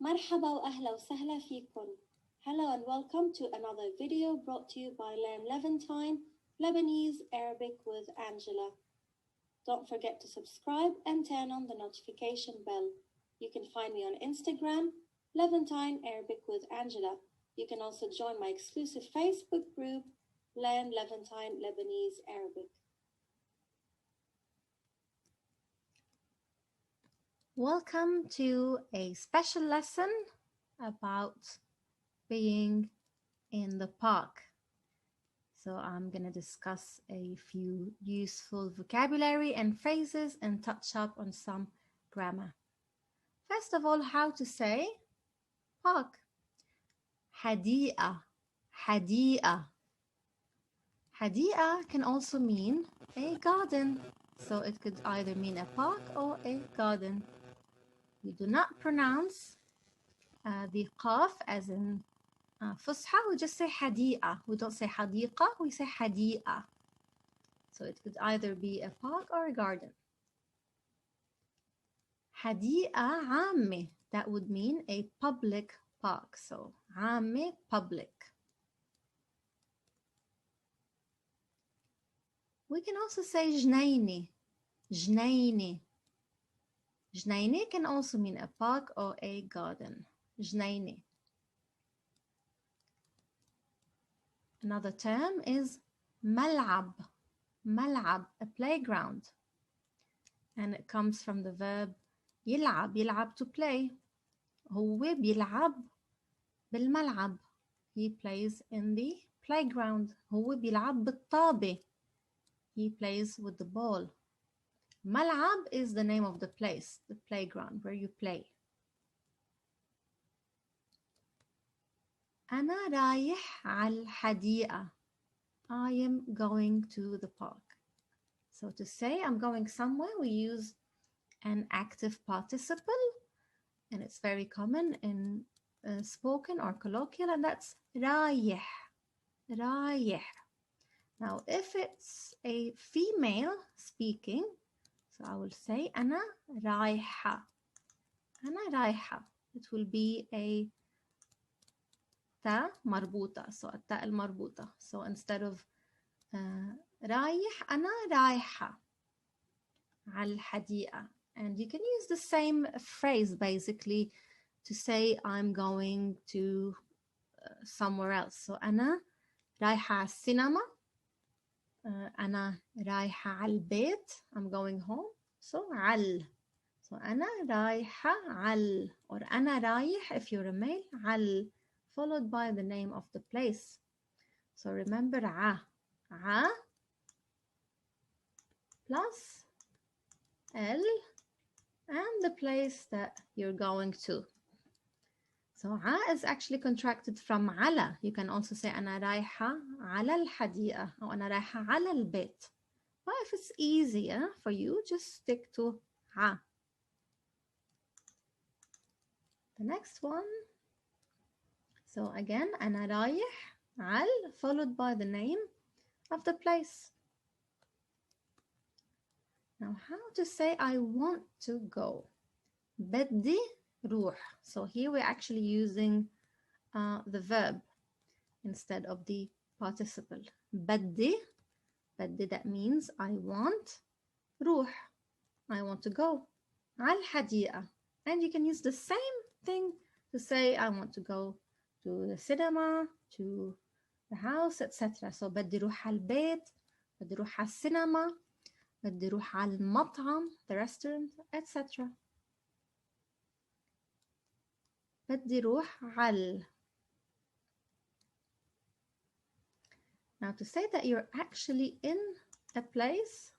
مرحبا وأهلا وسهلا فيكم. Hello and welcome to another video brought to you by Learn Levantine Lebanese Arabic with Angela. Don't forget to subscribe and turn on the notification bell. You can find me on Instagram, Levantine Arabic with Angela. You can also join my exclusive Facebook group, Learn Levantine Lebanese Arabic. Welcome to a special lesson about being in the park. So I'm going to discuss a few useful vocabulary and phrases and touch up on some grammar. First of all, how to say park. Hadii'a, hadii'a. Hadii'a can also mean a garden. So it could either mean a park or a garden. We do not pronounce the qaf as in fusha. We just say hadii'a. We don't say hadiqa, we say hadii'a. So it could either be a park or a garden. Hadii'a amme, that would mean a public park. So amme, public. We can also say jnaini, jnaini. Jnaini can also mean a park or a garden. Jnaini. Another term is malab. Malab, a playground. And it comes from the verb يلعب. يلعب to play. هو بيلعب بالملعب. He plays in the playground. هو بيلعب بالطابة. He plays with the ball. Malab is the name of the place, the playground where you play. أنا رايح على الحديقة. I am going to the park. So to say I'm going somewhere, we use an active participle, and it's very common in spoken or colloquial, and that's رايح. رايح. Now, if it's a female speaking, so I will say أنا رايحة. أنا رايحة. It will be a تا مربوطة. So التاء المربوطة. So instead of رايح, أنا رايحة على الحديقة. And you can use the same phrase basically to say I'm going to somewhere else. So أنا رايحة على السينما. أنا رايحة على البيت. I'm going home. So على. So أنا رايحة على. Or أنا رايح if you're a male. على. Followed by the name of the place. So remember ع. ع plus L and the place that you're going to. So ع is actually contracted from على. You can also say أنا رايحة على الحديقة أو أنا رايحة على البيت. But if it's easier for you, just stick to ع. The next one. So again, أنا رايح على followed by the name of the place. Now how to say I want to go. بدي ruuh. So here we're actually using the verb instead of the participle. بدي, بدي, that means I want. ruuh, I want to go. على الحديقة. And you can use the same thing to say I want to go to the cinema, to the house, etc. So بدي روح على البيت, بدي روح على السينما, بدي روح على المطعم, the restaurant, etc. بدي روح على. Now to say that you're actually in a place,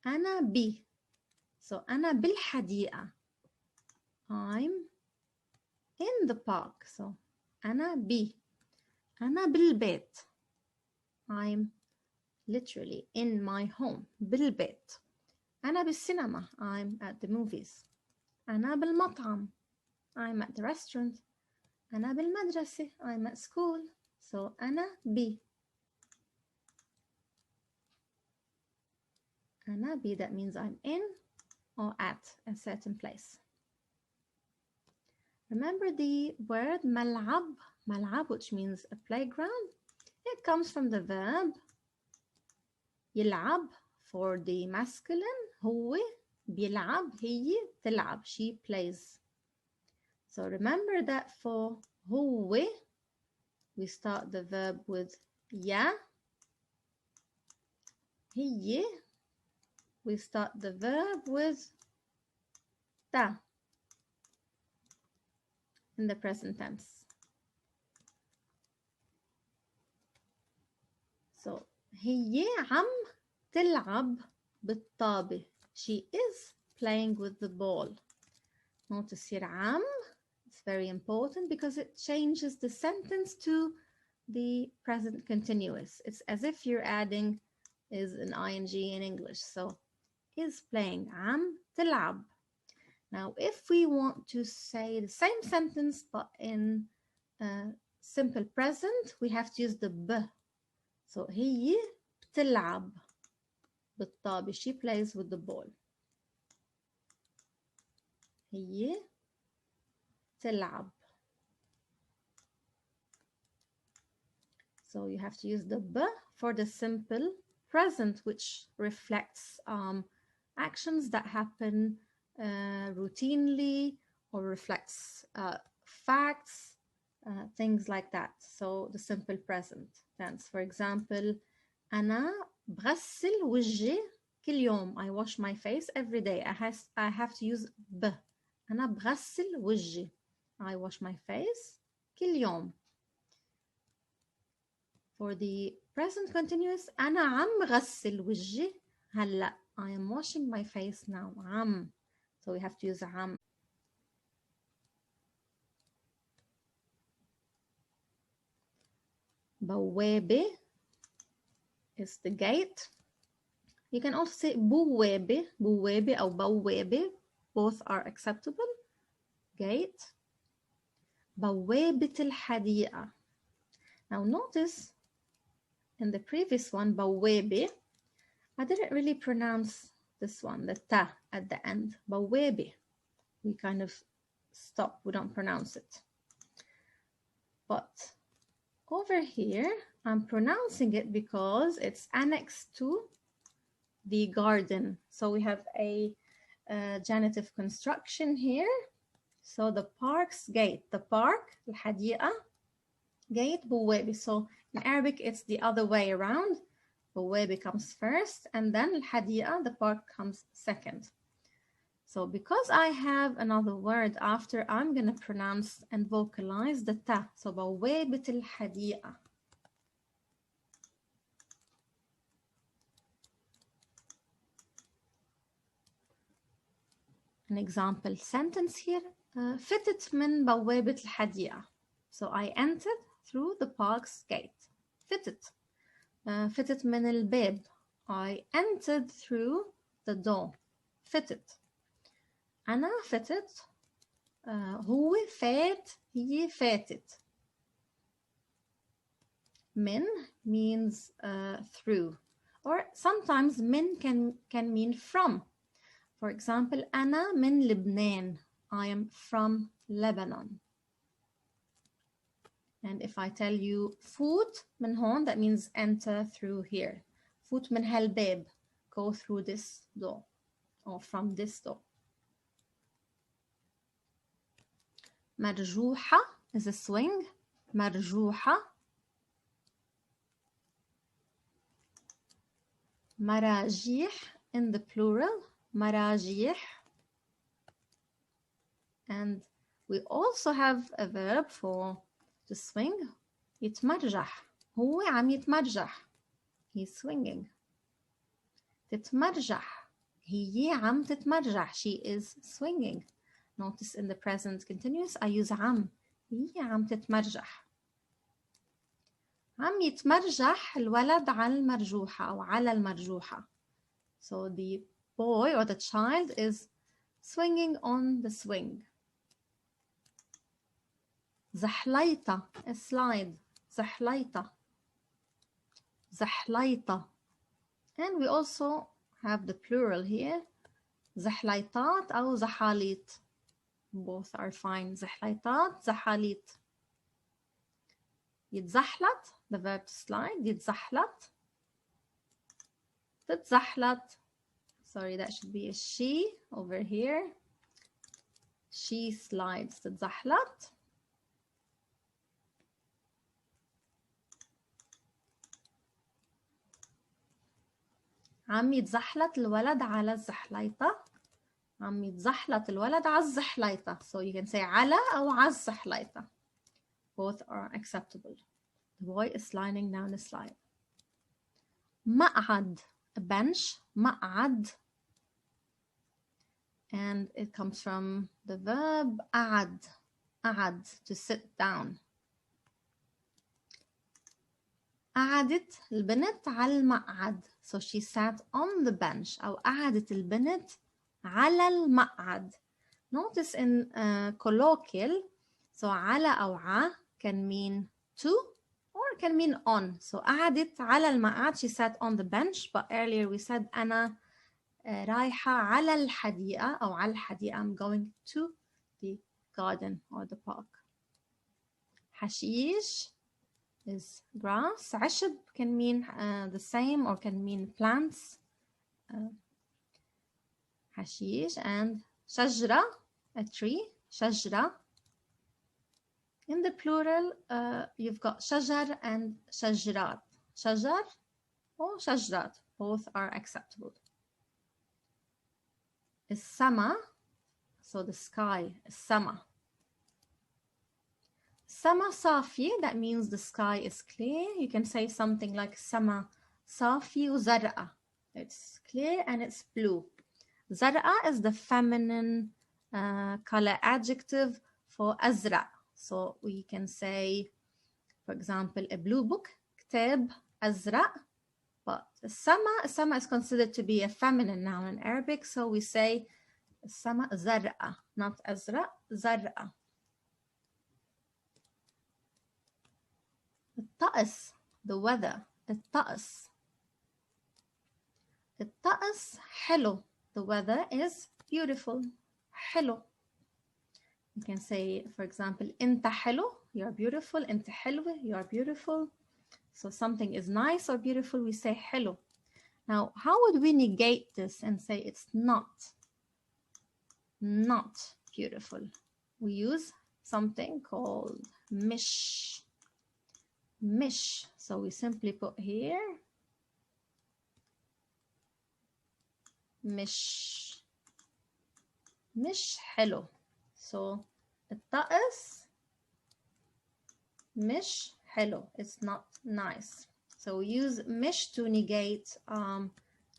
أنا بي. So أنا بالحديقة. I'm in the park. So أنا بي. أنا بالبيت. I'm literally in my home. بالبيت. أنا بالسينما. I'm at the movies. أنا بالمطعم. I'm at the restaurant. أنا بالمدرسة. I'm at school. So أنا بي. أنا بي, that means I'm in or at a certain place. Remember the word malab, malab, which means a playground? It comes from the verb يلعب for the masculine. هو بيلعب, هي تلعب, she plays. So remember that for هو, we start the verb with ya. هي, we start the verb with ta in the present tense. So هي عم تلعب بالطابة. She is playing with the ball. Notice here عم, it's very important because it changes the sentence to the present continuous. It's as if you're adding is an ing in English. So is playing, عم تلعب. Now if we want to say the same sentence but in simple present, we have to use the b. So هي بتلعب بالطابة. She plays with the ball. هي تلعب. So you have to use the b for the simple present, which reflects actions that happen routinely or reflects facts, things like that. So the simple present tense. For example, أنا بغسل وجهي كل يوم. I wash my face every day. I have to use ب. أنا بغسل وجهي. I wash my face كل يوم. For the present continuous, أنا عم غسل وجهي هلا. I am washing my face now. عم. So we have to use عم. بوابة is the gate. You can also say بوابة, بوابة أو بوابة. Both are acceptable. Gate. بوابة الحديقة. Now notice in the previous one, bawwābet, I didn't really pronounce this one, the ta at the end. Bawwābet. We kind of stop, we don't pronounce it. But over here, I'm pronouncing it because it's annexed to the garden. So we have a genitive construction here. So the park's gate, the park, el-hadii'ah, gate, bawwābet. So in Arabic, it's the other way around. Bawwābet comes first, and then el-hadii'ah, the park, comes second. So because I have another word after, I'm going to pronounce and vocalize the ta. So bawwābet el-hadii'ah. An example sentence here. Fitet min bawwābet el-hadii'ah. So I entered through the park's gate. Fitet. Fitet min al-bab. I entered through the door. Fitet. أنا فتت. هو فات. هي فاتت. Min means through. Or sometimes min can mean from. For example, أنا من لبنان. I am from Lebanon. And if I tell you فوت من هون, that means enter through here. فوت من هالباب. Go through this door. Or from this door. مرجوحة is a swing. مرجوحة. مراجيح in the plural. مراجيح. And we also have a verb for the swing. يتمرجح. هو عم يتمرجح. He's swinging. تتمرجح. هي عم تتمرجح. She is swinging. Notice in the present continuous I use عم. هي عم تتمرجح. عم يتمرجح الولد على المرجوحة أو على المرجوحة. So the boy or the child is swinging on the swing. زحليطة, a slide. زحليطة. زحليطة. And we also have the plural here. زحليطات أو زحاليط. both are fine. زحليطات زحاليط. يتزحلط, the verb to slide, يتزحلط. تتزحلط. Sorry, that should be a she over here. She slides. تتزحلط. عم يتزحلط الولد على الزحليطة. عم يتزحلط الولد على الزحليطة. So you can say على أو على الزحليطة. Both are acceptable. The boy is sliding down the slide. مقعد, a bench. مقعد. And it comes from the verb قعد. قعد, to sit down. قعدت البنت على المقعد. So she sat on the bench. أو قعدت البنت على المقعد. Notice in colloquial, so على أو ع can mean to or can mean on. So قعدت على المقعد, she sat on the bench, but earlier we said أنا رايحة على الحديقة أو على الحديقة. I'm going to the garden or the park. حشيش is grass. عشب can mean the same or can mean plants. حشيش. And شجرة, a tree. شجرة. In the plural, you've got شجر and شجرات. شجر or شجرات. Both are acceptable. السما, so the sky. السما. Sama safi, that means the sky is clear. You can say something like Sama safi zar'a. It's clear and it's blue. Zar'a is the feminine color adjective for azra. So we can say, for example, a blue book, كتاب أزرق. But Sama is considered to be a feminine noun in Arabic. So we say Sama zar'a, not azra, zar'a. الطقس, the weather. الطقس. الطقس حلو. The weather is beautiful. حلو. You can say, for example, أنت حلو, you are beautiful. أنت حلوة, you are beautiful. So something is nice or beautiful, we say حلو. Now, how would we negate this and say it's not beautiful? We use something called مش. مش. So we simply put here مش حلو. So الطقس مش حلو. It's not nice. So we use مش to negate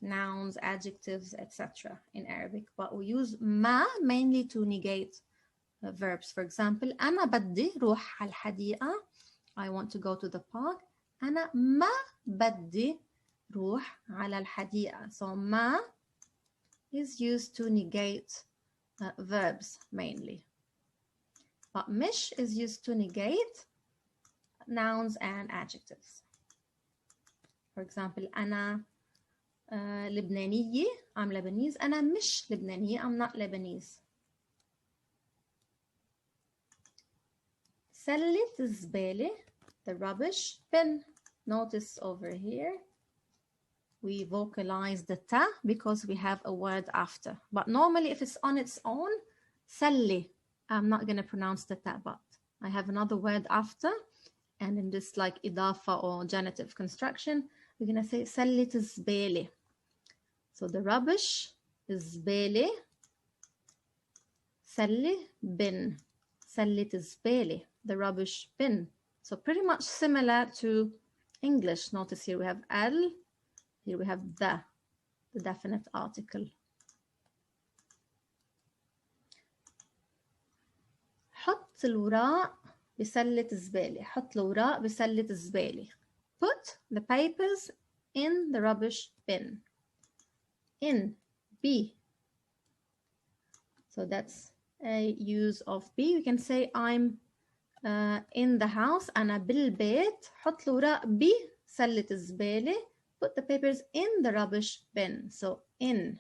nouns, adjectives, etc. in Arabic. But we use ما mainly to negate verbs. For example, أنا بدي روح على الحديقة. I want to go to the park. أنا ما بدي روح على الحديقة. So ما is used to negate verbs mainly. But مش is used to negate nouns and adjectives. For example, أنا لبنانية. I'm Lebanese. أنا مش لبنانية. I'm not Lebanese. سلة الزبالة, the rubbish bin. Notice over here, we vocalize the ta because we have a word after. But normally if it's on its own, سلة, I'm not going to pronounce the ta, but I have another word after. And in this like إضافة or genitive construction, we're going to say سلة الزبالة. So the rubbish is زبالة. سلة bin. سلة الزبالة, the rubbish bin. So pretty much similar to English. Notice here we have al, here we have the definite article. حط الوراق بسلة الزبالة. حط الوراق بسلة الزبالة. Put the papers in the rubbish bin. In, be. So that's a use of be. We can say I'm in the house. أنا بالبيت. حط الوراق بسلة الزبالة. Put the papers in the rubbish bin. So in.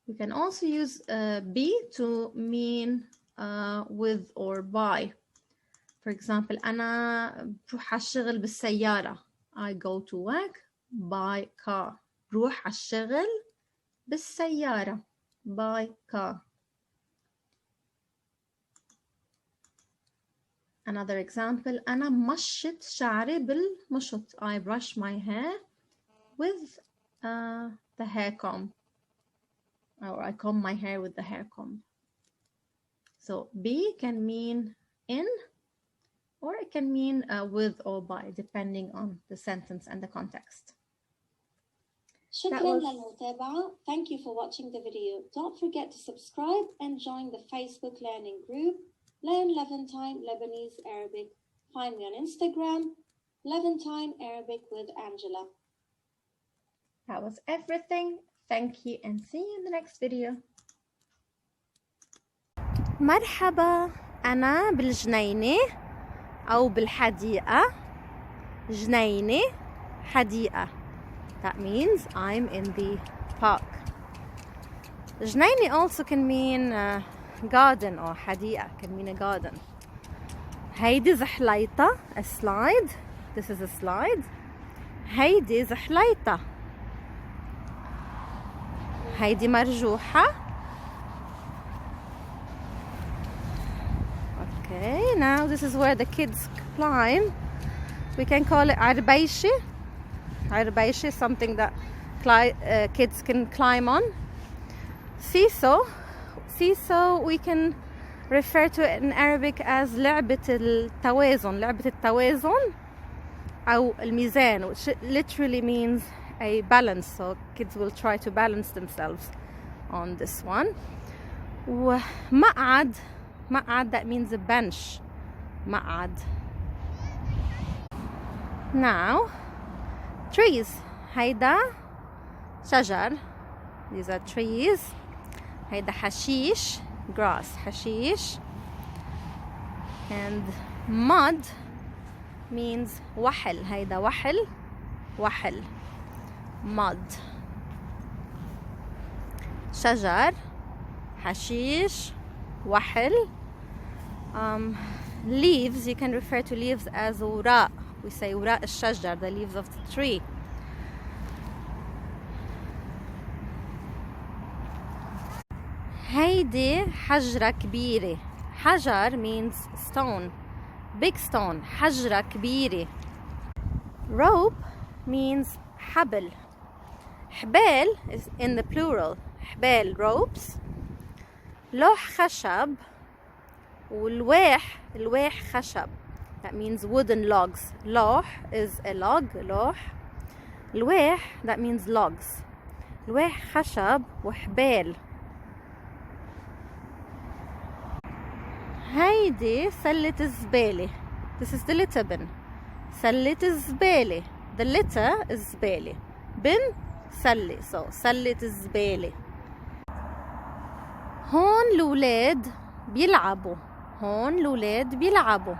We can also use be to mean with or by. For example, أنا بروح على الشغل بالسيارة. I go to work by car. بروح على الشغل بالسيارة by car. Another example, أنا مشط شعري بالمشط. I brush my hair with the hair comb. Or I comb my hair with the hair comb. So be can mean in, or it can mean with or by, depending on the sentence and the context. شكرا للمتابعة. Thank you for watching the video. Don't forget to subscribe and join the Facebook learning group, Learn Levantine Lebanese Arabic. Find me on Instagram, Levantine Arabic with Angela. That was everything. Thank you and see you in the next video. مرحبا، أنا بالجنينة أو بالحديقة. جنينة، حديقة. That means I'm in the park. جنينة also can mean garden or حديقة can mean a garden. هيدي زحليطة, a slide. This is a slide. هيدي زحليطة. هيدي مرجوحة. Okay, now this is where the kids climb. We can call it عربيشة. عربيشة, something that kids can climb on. Seesaw. Seesaw we can refer to it in Arabic as لعبة التوازن. لعبة التوازن أو الميزان, which literally means a balance. So kids will try to balance themselves on this one. ومقعد. مقعد, that means a bench. مقعد. Now, trees. هيدا شجر. These are trees. هيدا حشيش, grass. حشيش. And mud means وحل. هيدا وحل. وحل. mud. شجر, حشيش, وحل. Leaves, you can refer to leaves as وراء. We say وراء الشجر, the leaves of the tree. هيدي حجرة كبيرة. حجر means stone, big stone. حجرة كبيرة. Rope means حبل. حبال is in the plural. حبال, ropes. لوح خشب. والواح, الواح خشب. That means wooden logs. لوح is a log, لوح. الواح, that means logs. الواح خشب وحبال. هيدي سلة الزبالة. This is the litter bin. سلة الزبالة. The litter is زبالة. bin سلة. So سلة الزبالة. هون الولاد بيلعبوا. هون الولاد بيلعبوا.